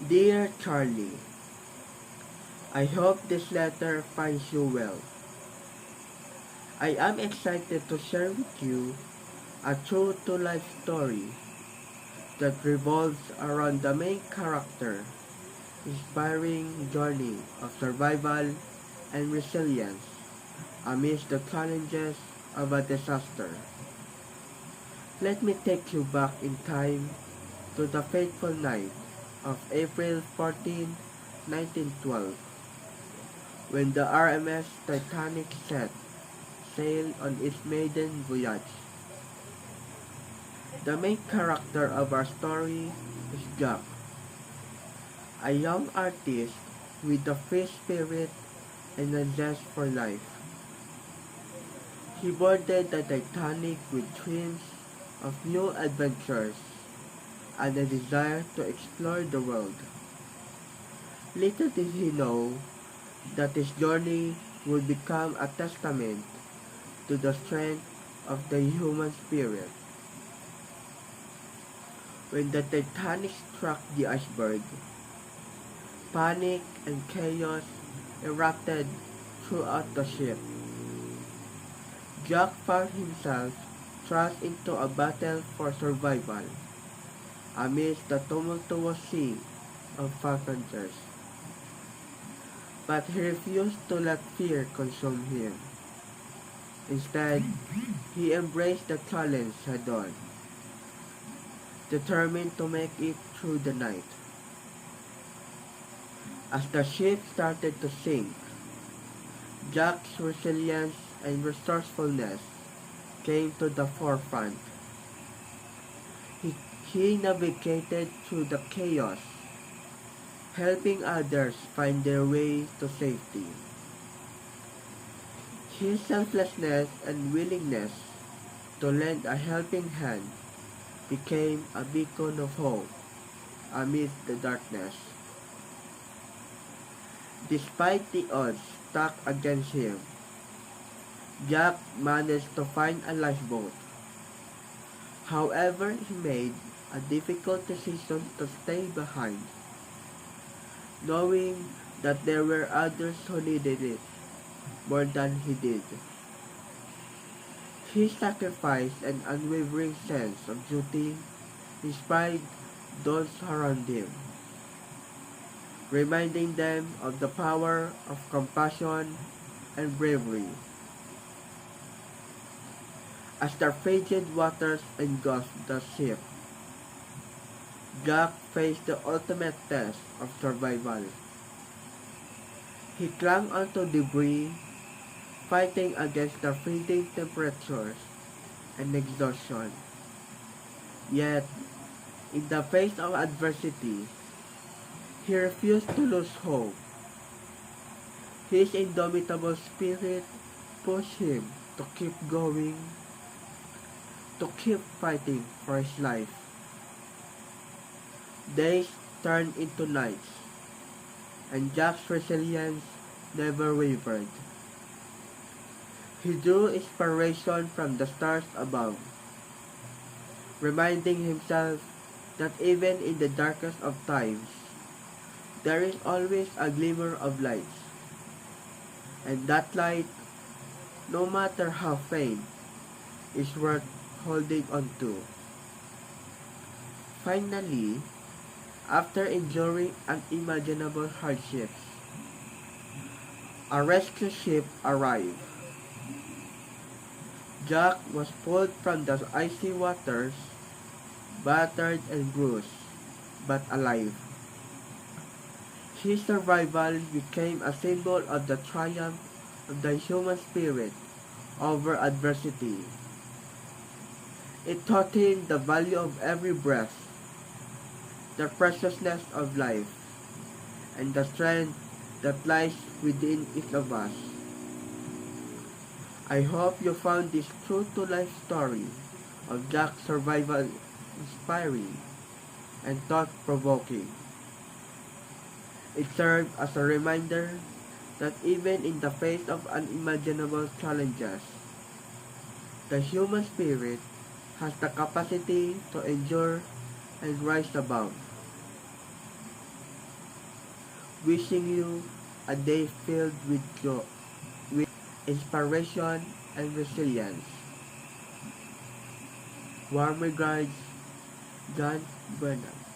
Dear Charlie, I hope this letter finds you well. I am excited to share with you a true-to-life story that revolves around the main character, inspiring journey of survival and resilience amidst the challenges of a disaster. Let me take you back in time to the fateful night of April 14, 1912, when the RMS Titanic set sail on its maiden voyage. The main character of our story is Jack, a young artist with a free spirit and a zest for life. He boarded the Titanic with dreams of new adventures and a desire to explore the world. Little did he know that his journey would become a testament to the strength of the human spirit. When the Titanic struck the iceberg, panic and chaos erupted throughout the ship. Jack found himself thrust into a battle for survival amidst the tumultuous sea of passengers. But he refused to let fear consume him. Instead, he embraced the challenge head-on, determined to make it through the night. As the ship started to sink, Jack's resilience and resourcefulness came to the forefront. He, he navigated through the chaos, helping others find their way to safety. His selflessness and willingness to lend a helping hand became a beacon of hope amidst the darkness. Despite the odds stacked against him, Jack managed to find a lifeboat. However, he made a difficult decision to stay behind, knowing that there were others who needed it more than he did. His sacrifice and unwavering sense of duty inspired those around him, reminding them of the power of compassion and bravery. As the frigid waters engulfed the ship, Jack faced the ultimate test of survival. He clung onto debris, fighting against the freezing temperatures and exhaustion. Yet, in the face of adversity, he refused to lose hope. His indomitable spirit pushed him to keep going, to keep fighting for his life. Days turned into nights, and Jack's resilience never wavered. He drew inspiration from the stars above, reminding himself that even in the darkest of times, there is always a glimmer of light, and that light, no matter how faint, is worth holding on to. Finally, after enduring unimaginable hardships, a rescue ship arrived. Jack was pulled from the icy waters, battered and bruised, but alive. His survival became a symbol of the triumph of the human spirit over adversity. It taught him the value of every breath, the preciousness of life, and the strength that lies within each of us. I hope you found this true-to-life story of Jack's survival inspiring and thought-provoking. It served as a reminder that even in the face of unimaginable challenges, the human spirit has the capacity to endure and rise above. Wishing you a day filled with joy, with inspiration and resilience. Warm regards, John Bernard.